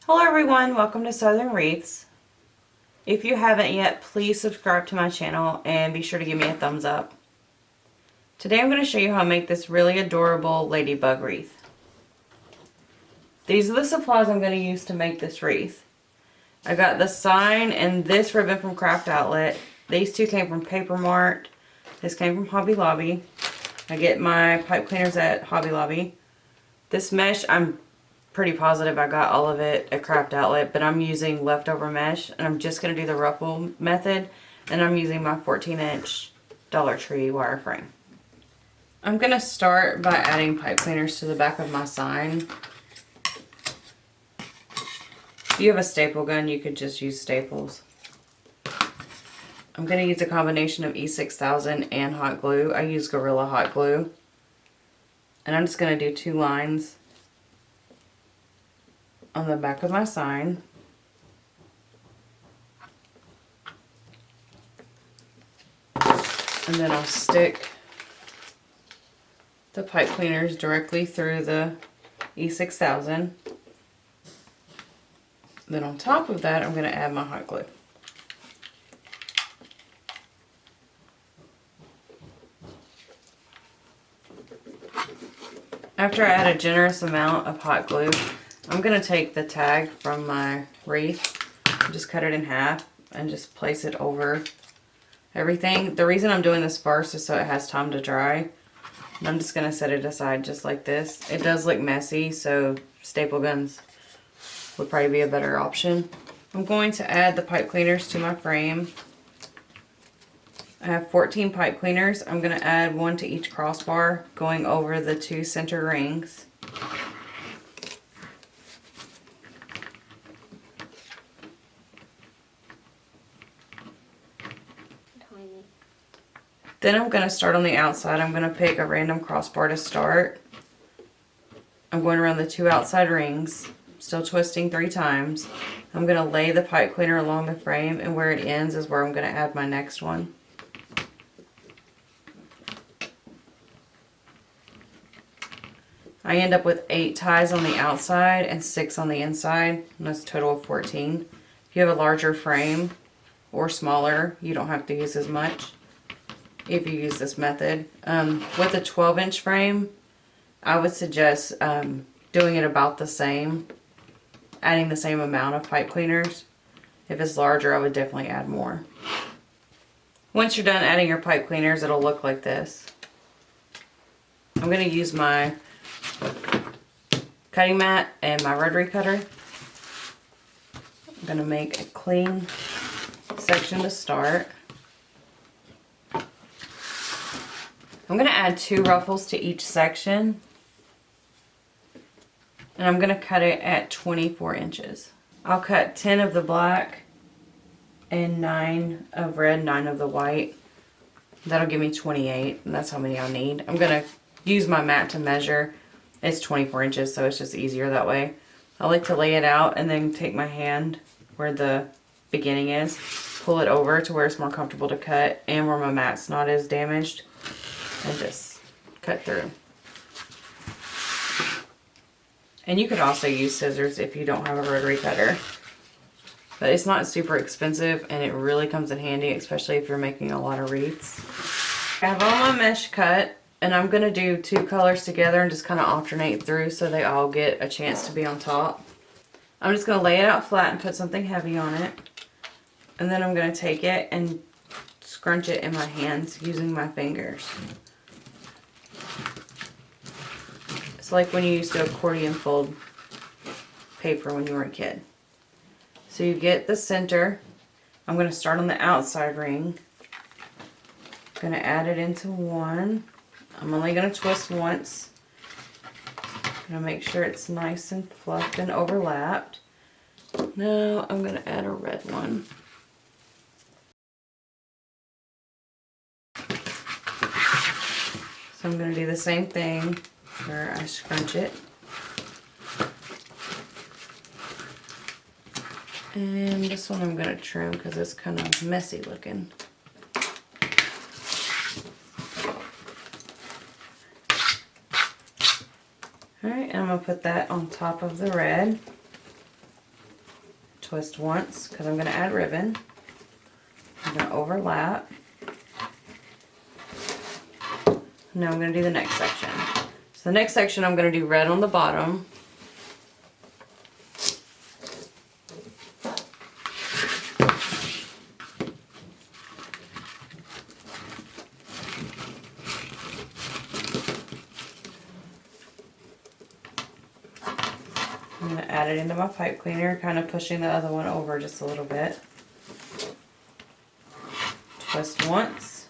Hello everyone, welcome to Southern Wreaths. If you haven't yet, please subscribe to my channel and be sure to give me a thumbs up. Today I'm going to show you how to make this really adorable ladybug wreath. These are the supplies I'm going to use to make this wreath. I got the sign and this ribbon from Craft Outlet. These two came from Paper Mart. This came from Hobby Lobby. I get my pipe cleaners at Hobby Lobby. This mesh, I'm pretty positive I got all of it at Craft Outlet, but I'm using leftover mesh, and I'm just going to do the ruffle method, and I'm using my 14-inch Dollar Tree wireframe. I'm going to start by adding pipe cleaners to the back of my sign. If you have a staple gun, you could just use staples. I'm going to use a combination of E6000 and hot glue. I use Gorilla Hot Glue. And I'm just going to do 2 lines on the back of my sign. And then I'll stick the pipe cleaners directly through the E6000. Then on top of that, I'm going to add my hot glue. After I add a generous amount of hot glue, I'm going to take the tag from my wreath, just cut it in half, and just place it over everything. The reason I'm doing this first is so it has time to dry. And I'm just going to set it aside just like this. It does look messy, so staple guns would probably be a better option. I'm going to add the pipe cleaners to my frame. I have 14 pipe cleaners. I'm going to add 1 to each crossbar, going over the 2 center rings. Then I'm going to start on the outside. I'm going to pick a random crossbar to start. I'm going around the 2 outside rings, still twisting 3 times. I'm going to lay the pipe cleaner along the frame, and where it ends is where I'm going to add my next one. I end up with 8 ties on the outside and 6 on the inside, and that's a total of 14. If you have a larger frame or smaller, you don't have to use as much if you use this method. With a 12-inch frame, I would suggest doing it about the same, adding the same amount of pipe cleaners. If it's larger, I would definitely add more. Once you're done adding your pipe cleaners, it'll look like this. I'm going to use my cutting mat and my rotary cutter. I'm going to make a clean section to start. I'm going to add 2 ruffles to each section, and I'm going to cut it at 24 inches. I'll cut 10 of the black and 9 of red, 9 of the white. That'll give me 28, and that's how many I'll need. I'm going to use my mat to measure. It's 24 inches, so it's just easier that way. I like to lay it out and then take my hand where the beginning is, pull it over to where it's more comfortable to cut and where my mat's not as damaged, and just cut through. And you could also use scissors if you don't have a rotary cutter. But it's not super expensive, and it really comes in handy, especially if you're making a lot of wreaths. I have all my mesh cut, and I'm going to do 2 colors together and just kind of alternate through so they all get a chance to be on top. I'm just going to lay it out flat and put something heavy on it. And then I'm going to take it and scrunch it in my hands using my fingers. It's like when you used to accordion fold paper when you were a kid. So you get the center. I'm going to start on the outside ring. I'm going to add it into one. I'm only going to twist once. I'm going to make sure it's nice and fluffed and overlapped. Now I'm going to add a red one. So I'm going to do the same thing where I scrunch it. And this one I'm going to trim because it's kind of messy looking. Alright, and I'm going to put that on top of the red. twist once because I'm going to add ribbon. I'm going to overlap. Now I'm going to do the next section. So the next section I'm going to do red on the bottom. I'm going to add it into my pipe cleaner, kind of pushing the other one over just a little bit. Twist once.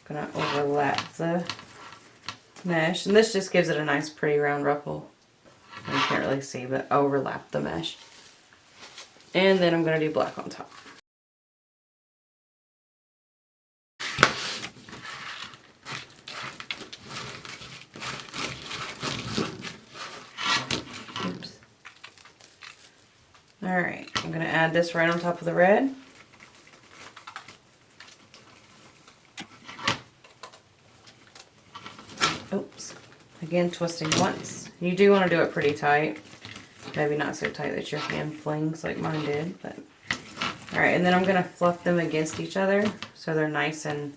I'm going to overlap the mesh. And this just gives it a nice pretty round ruffle. You can't really see, but overlap the mesh. And then I'm going to do black on top. Oops. Alright, I'm going to add this right on top of the red. Oops. Again, twisting once. You do want to do it pretty tight. Maybe not so tight that your hand flings like mine did, but alright, and then I'm going to fluff them against each other so they're nice and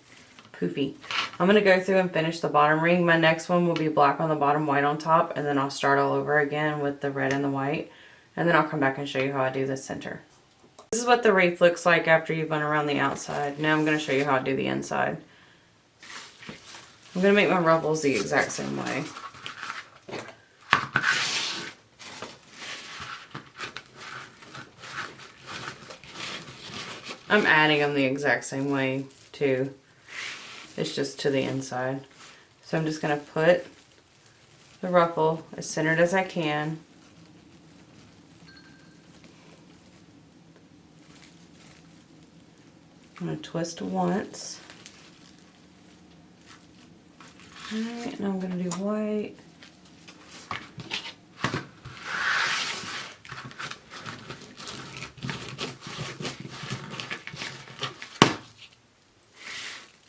poofy. I'm going to go through and finish the bottom ring. My next one will be black on the bottom, white on top, and then I'll start all over again with the red and the white, and then I'll come back and show you how I do the center. This is what the wreath looks like after you've gone around the outside. Now I'm going to show you how I do the inside. I'm going to make my ruffles the exact same way. I'm adding them the exact same way too. It's just to the inside. So I'm just going to put the ruffle as centered as I can. I'm going to twist once. Alright, now I'm going to do white.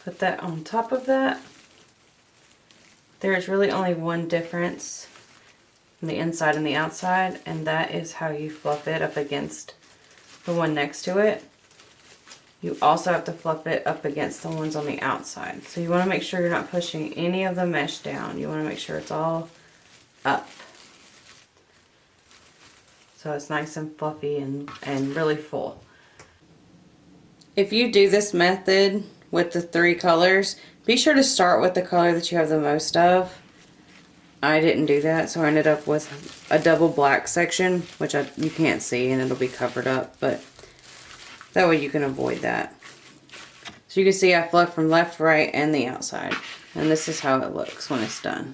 Put that on top of that. There's really only one difference in the inside and the outside, and that is how you fluff it up against the one next to it. You also have to fluff it up against the ones on the outside. So you want to make sure you're not pushing any of the mesh down. You want to make sure it's all up. So it's nice and fluffy and really full. If you do this method with the 3 colors, be sure to start with the color that you have the most of. I didn't do that, so I ended up with a double black section, which you can't see and it'll be covered up, but that way you can avoid that. So you can see I fluffed from left, right, and the outside. And this is how it looks when it's done.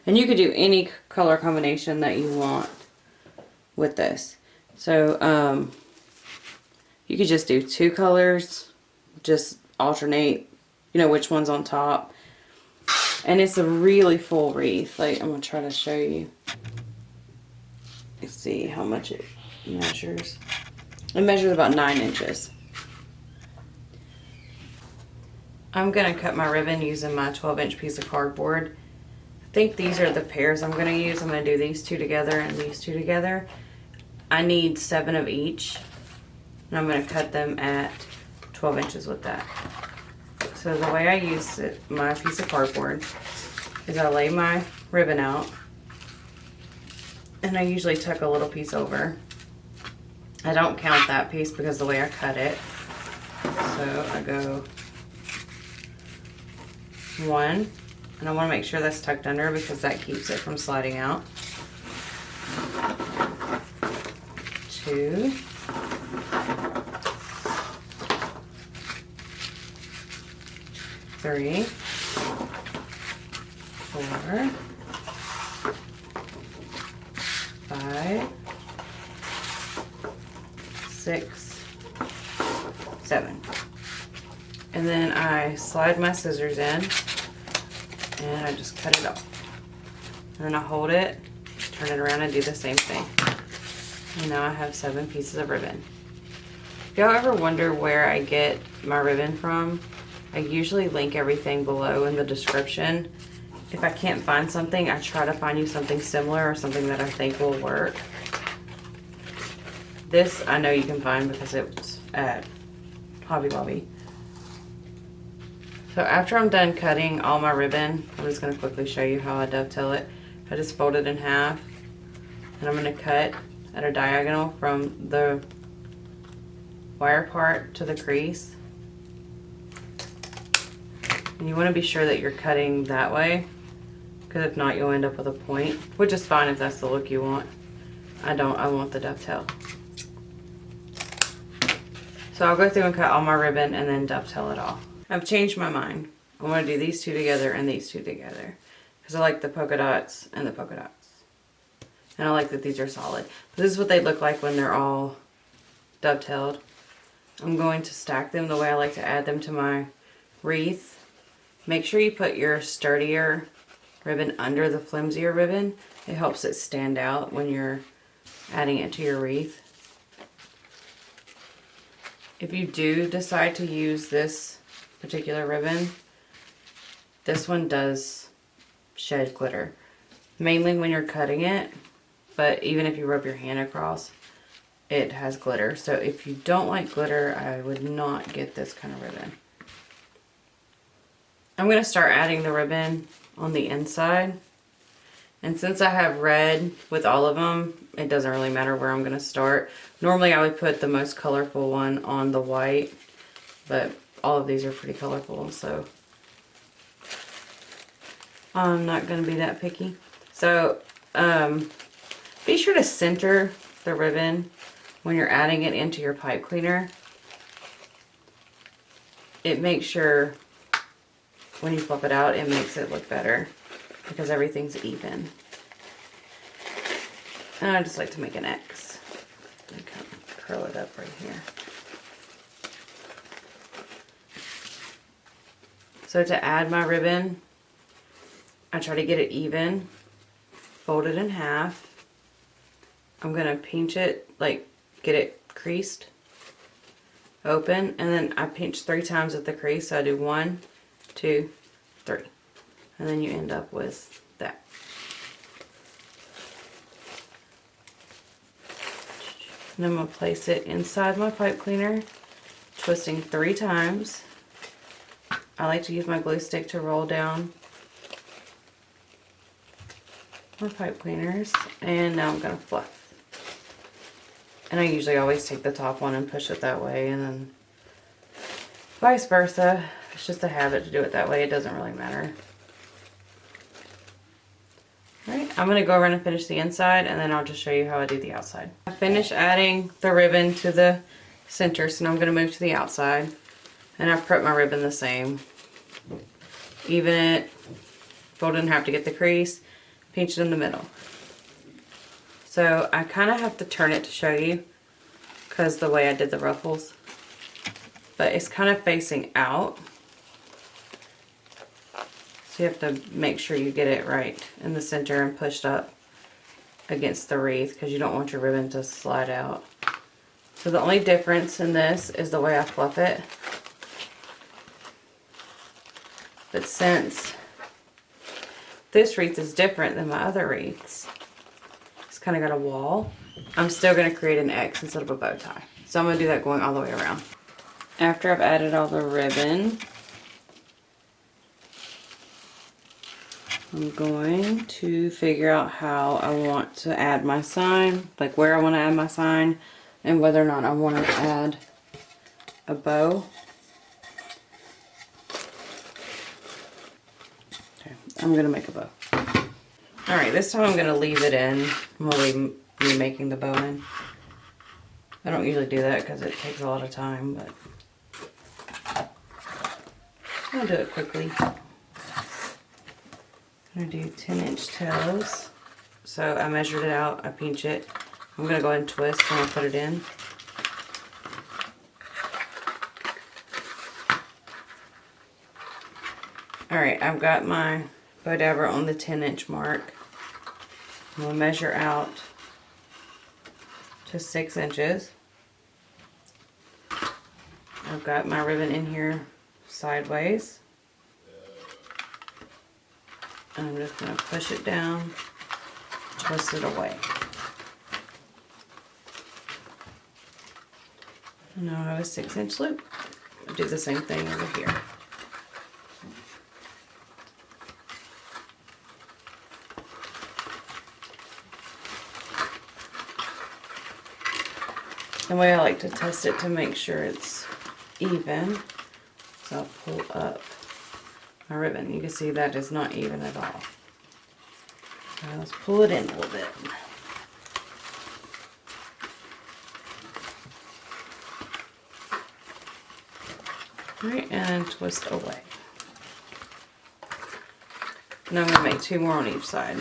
And you could do any color combination that you want with this. So you could just do 2 colors, just alternate, you know, which one's on top. And it's a really full wreath. Like, I'm going to try to show you. Let's see how much it measures. It measures about 9 inches. I'm going to cut my ribbon using my 12-inch piece of cardboard. I think these are the pairs I'm going to use. I'm going to do these 2 together and these 2 together. I need 7 of each. And I'm going to cut them at 12 inches with that. So the way I use my piece of cardboard is I lay my ribbon out. And I usually tuck a little piece over. I don't count that piece because the way I cut it. So I go 1, and I want to make sure that's tucked under because that keeps it from sliding out. 2. 3. 4. 5. 6, 7. And then I slide my scissors in and I just cut it off. And then I hold it, turn it around and do the same thing. And now I have 7 pieces of ribbon. If y'all ever wonder where I get my ribbon from, I usually link everything below in the description. If I can't find something, I try to find you something similar or something that I think will work. This I know you can find because it's at Hobby Lobby. So after I'm done cutting all my ribbon, I'm just going to quickly show you how I dovetail it. I just fold it in half, and I'm going to cut at a diagonal from the wire part to the crease. And you want to be sure that you're cutting that way, because if not, you'll end up with a point, which is fine if that's the look you want. I want the dovetail. So I'll go through and cut all my ribbon and then dovetail it all. I've changed my mind. I want to do these two together and these two together, because I like the polka dots and the polka dots. And I like that these are solid. But this is what they look like when they're all dovetailed. I'm going to stack them the way I like to add them to my wreath. Make sure you put your sturdier ribbon under the flimsier ribbon. It helps it stand out when you're adding it to your wreath. If you do decide to use this particular ribbon, this one does shed glitter, mainly when you're cutting it, but even if you rub your hand across, it has glitter. So if you don't like glitter, I would not get this kind of ribbon. I'm going to start adding the ribbon on the inside, and since I have red with all of them, it doesn't really matter where I'm going to start. Normally I would put the most colorful one on the white, but all of these are pretty colorful, so I'm not going to be that picky. So be sure to center the ribbon when you're adding it into your pipe cleaner. It makes sure when you flip it out, it makes it look better because everything's even. And I just like to make an X and kind of curl it up right here. So to add my ribbon, I try to get it even, fold it in half. I'm going to pinch it, like get it creased, open, and then I pinch 3 times at the crease. So I do 1, 2, 3, and then you end up with that. And I'm going to place it inside my pipe cleaner, twisting 3 times. I like to use my glue stick to roll down my pipe cleaners, and now I'm going to fluff. And I usually always take the top one and push it that way, and then vice versa. It's just a habit to do it that way. It doesn't really matter. Alright, I'm going to go around and finish the inside, and then I'll just show you how I do the outside. I finished adding the ribbon to the center, so now I'm going to move to the outside. And I've prepped my ribbon the same. Even it, fold it in half to get the crease, pinch it in the middle. So I kind of have to turn it to show you, because the way I did the ruffles. But it's kind of facing out. So you have to make sure you get it right in the center and pushed up against the wreath, because you don't want your ribbon to slide out. So the only difference in this is the way I fluff it. But since this wreath is different than my other wreaths, it's kind of got a wall, I'm still going to create an X instead of a bow tie. So I'm going to do that going all the way around. After I've added all the ribbon, I'm going to figure out how I want to add my sign, like where I want to add my sign, and whether or not I want to add a bow. Okay, I'm going to make a bow. Alright, this time I'm going to leave it in. I'm going to leave me making the bow in. I don't usually do that because it takes a lot of time, but I'll do it quickly. I'm going to do 10-inch tails. So I measured it out, I pinch it. I'm going to go ahead and twist when I put it in. Alright, I've got my bow dabber on the 10-inch mark. I'm going to measure out to 6 inches. I've got my ribbon in here sideways. And I'm just going to push it down, twist it away. And now I have a 6-inch loop. I'll do the same thing over here. The way I like to test it to make sure it's even, so I'll pull up my ribbon. You can see that is not even at all. So let's pull it in a little bit. Alright, and twist away. Now I'm going to make 2 more on each side.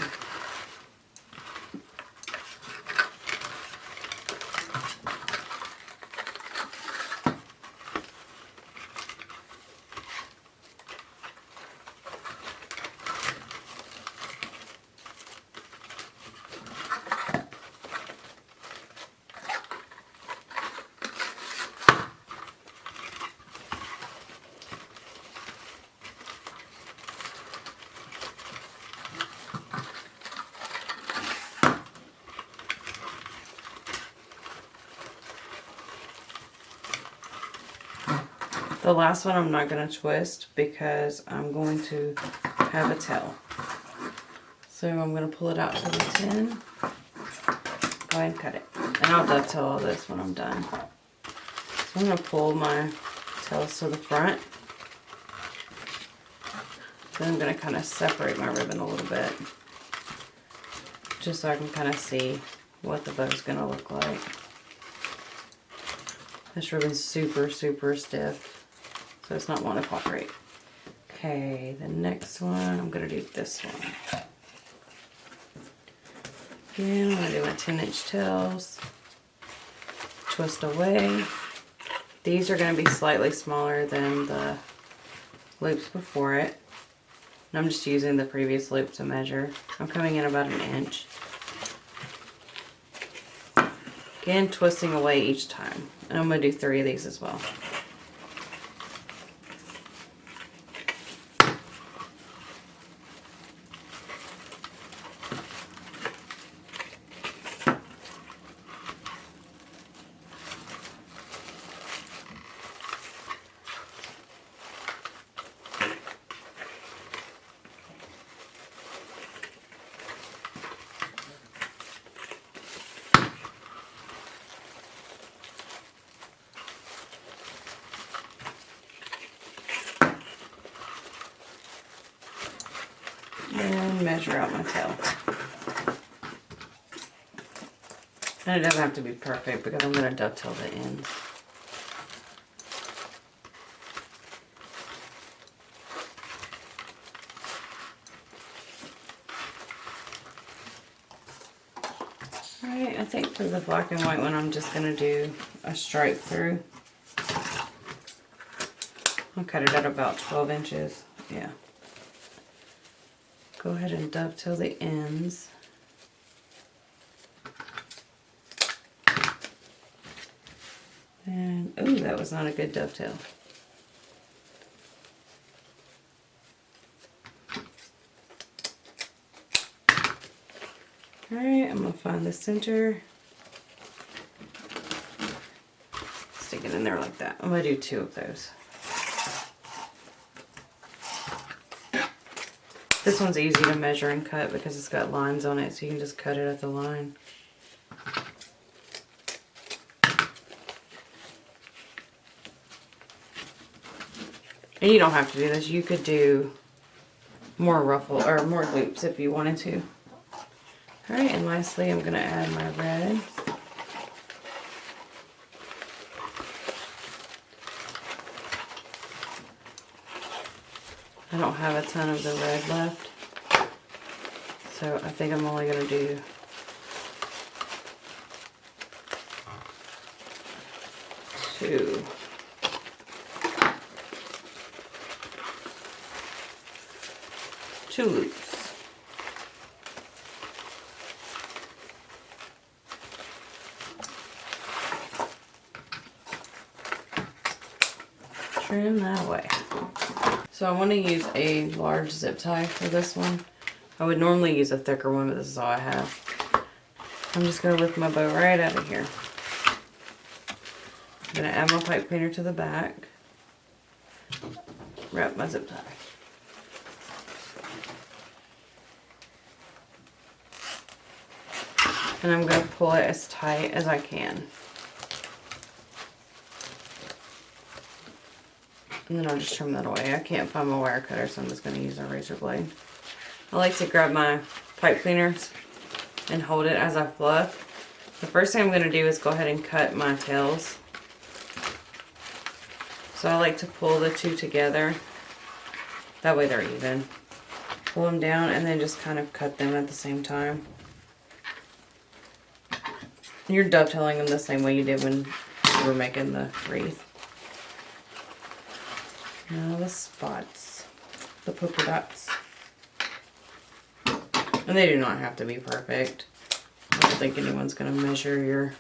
The last one I'm not going to twist because I'm going to have a tail. So I'm going to pull it out to the tin. Go ahead and cut it. And I'll dovetail all this when I'm done. So I'm going to pull my tails to the front. Then I'm going to kind of separate my ribbon a little bit. Just so I can kind of see what the bow's going to look like. This ribbon's super, super stiff. So it's not wanting to cooperate. Okay, the next one, I'm going to do this one. Again, I'm going to do my 10-inch tails. Twist away. These are going to be slightly smaller than the loops before it. And I'm just using the previous loop to measure. I'm coming in about 1 inch. Again, twisting away each time. And I'm going to do 3 of these as well. And measure out my tail. And it doesn't have to be perfect because I'm going to dovetail the ends. Alright, I think for the black and white one I'm just going to do a stripe through. I'll cut it at about 12 inches. Yeah. Go ahead and dovetail the ends. And, oh, that was not a good dovetail. Alright, I'm going to find the center. Stick it in there like that. I'm going to do 2 of those. This one's easy to measure and cut because it's got lines on it, so you can just cut it at the line. And you don't have to do this. You could do more ruffle or more loops if you wanted to. Alright, and lastly I'm going to add my red. I don't have a ton of the red left, so I think I'm only going to do two loops. Trim that away. So I want to use a large zip tie for this one. I would normally use a thicker one, but this is all I have. I'm just going to lift my bow right out of here. I'm going to add my pipe cleaner to the back. Wrap my zip tie. And I'm going to pull it as tight as I can. And then I'll just trim that away. I can't find my wire cutter, so I'm just going to use a razor blade. I like to grab my pipe cleaners and hold it as I fluff. The first thing I'm going to do is go ahead and cut my tails. So I like to pull the two together. That way they're even. Pull them down and then just kind of cut them at the same time. You're dovetailing them the same way you did when you were making the wreath. Now the spots, the polka dots. And they do not have to be perfect. I don't think anyone's going to measure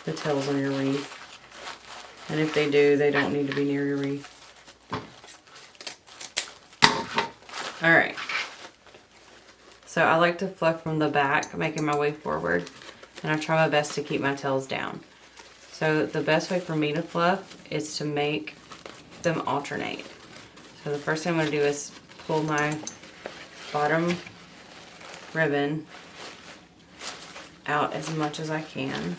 the tails on your wreath. And if they do, they don't need to be near your wreath. Alright. So I like to fluff from the back, making my way forward. And I try my best to keep my tails down. So the best way for me to fluff is to make them alternate. So the first thing I'm going to do is pull my bottom ribbon out as much as I can.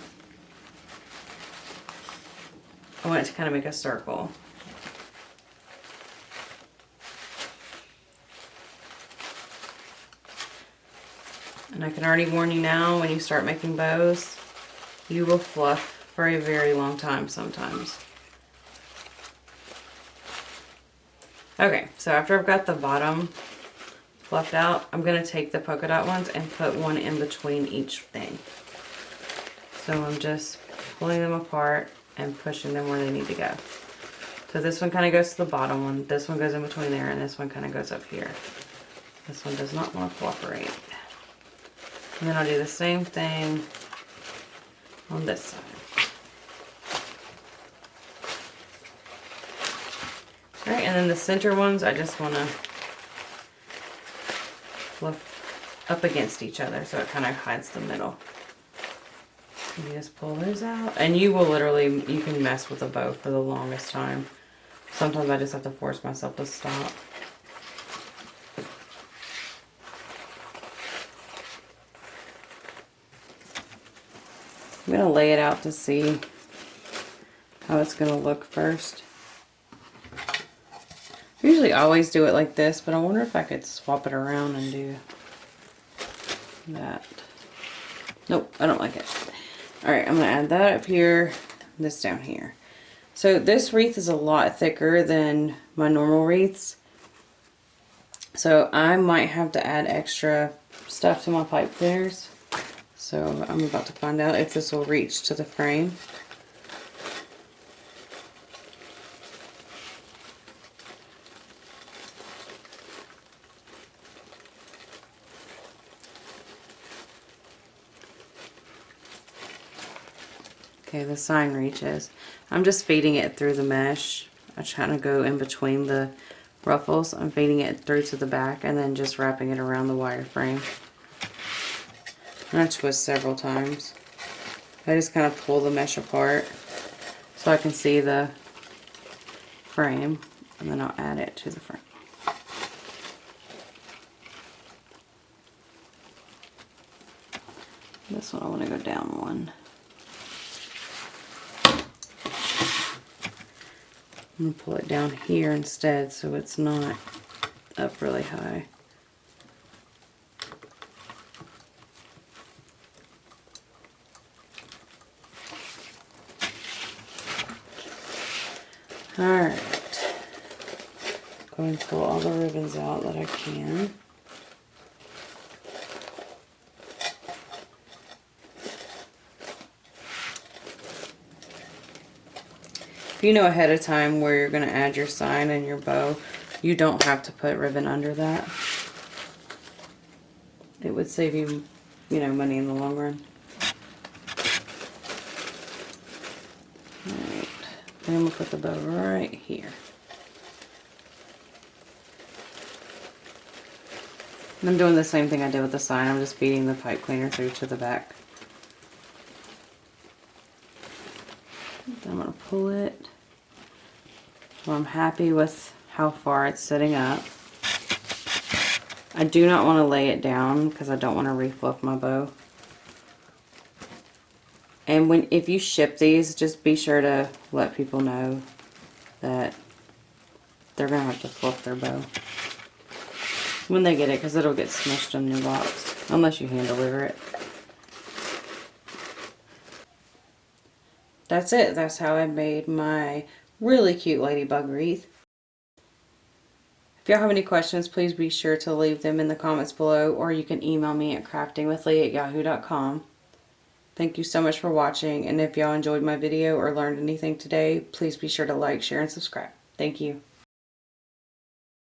I want it to kind of make a circle. And I can already warn you now, when you start making bows, you will fluff for a very long time sometimes. Okay, so after I've got the bottom fluffed out, I'm going to take the polka dot ones and put one in between each thing. So I'm just pulling them apart and pushing them where they need to go. So this one kind of goes to the bottom one, this one goes in between there, and this one kind of goes up here. This one does not want to cooperate. And then I'll do the same thing on this side. Alright, and then the center ones, I just want to fluff up against each other so it kind of hides the middle. You just pull those out, and you will literally, you can mess with a bow for the longest time. Sometimes I just have to force myself to stop. I'm going to lay it out to see how it's going to look first. I usually always do it like this, but I wonder if I could swap it around and do that. Nope, I don't like it. Alright, I'm going to add that up here, this down here. So this wreath is a lot thicker than my normal wreaths. So I might have to add extra stuff to my pipe cleaners. So I'm about to find out if this will reach to the frame. Okay, the sign reaches. I'm just feeding it through the mesh. I'm trying to go in between the ruffles. I'm feeding it through to the back and then just wrapping it around the wireframe. And I twist several times. I just kind of pull the mesh apart so I can see the frame, and then I'll add it to the frame. This one I want to go down one. I'm going to pull it down here instead so it's not up really high. Alright. Go and pull all the ribbons out that I can. If you know ahead of time where you're going to add your sign and your bow, you don't have to put ribbon under that. It would save you, money in the long run. Alright, then we'll put the bow right here. And I'm doing the same thing I did with the sign. I'm just feeding the pipe cleaner through to the back. I'm going to pull it. Well, I'm happy with how far it's sitting up. I do not want to lay it down because I don't want to refluff my bow. And if you ship these, just be sure to let people know that they're going to have to fluff their bow when they get it, because it'll get smushed in the box unless you hand deliver it. That's it. That's how I made my really cute ladybug wreath. If y'all have any questions, please be sure to leave them in the comments below, or you can email me at craftingwithlee@yahoo.com. Thank you so much for watching, and if y'all enjoyed my video or learned anything today, please be sure to like, share, and subscribe. Thank you.